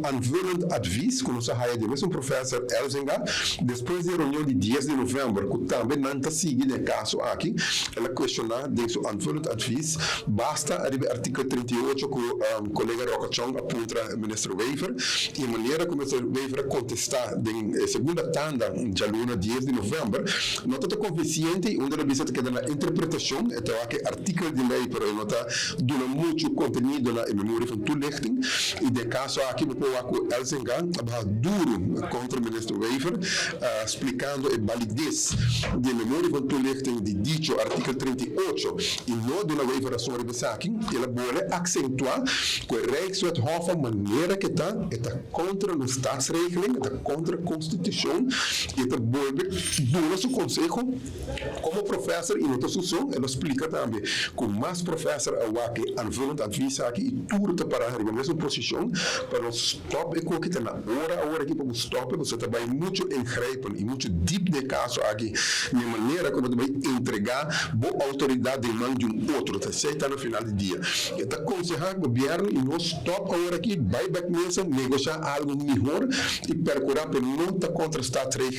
aanvullend advies com nossa raia de mesmo professor Elzinga, depois da reunião de 10 de novembro, que também não está seguindo o caso aqui, ela questionar de seu aanvullend advies, basta arribar artigo 38 que o colega Roca Chong aponta o ministro Wever, e a maneira como o ministro Wever contestar na segunda tanda, já luna 10 de novembro, não está convincente, onde a visita que dá na interpretação, então aqui artigo de lei, pero não está dando muito conteúdo na memória van toelichting, e de caso aqui, me pôr o Elzinga, duro contra o ministro Wever, explicando a validez de memória van toelichting de dicho artigo 38, e não de uma Wever a sua rebesaking, ela pode acentuar que o Rijkswet Hof, a maneira que está contra a staatsregeling, está contra a Constituição, e está pode dar seu conselho como professor, e não só, ela explica também, com mais professor aqui, aanvullend advies aqui, e tudo para a mesma posição, para stop e que está na hora aqui para stop, você também muito ingrijpen e muito deep de caso aqui, de maneira como você vai entregar boa autoridade em mão de outro, tá certo no final do dia. Então, aconselhar o governo e não stop agora aqui, vai back mesmo, negociar algo melhor e procurar para não estar contra o Estado regeling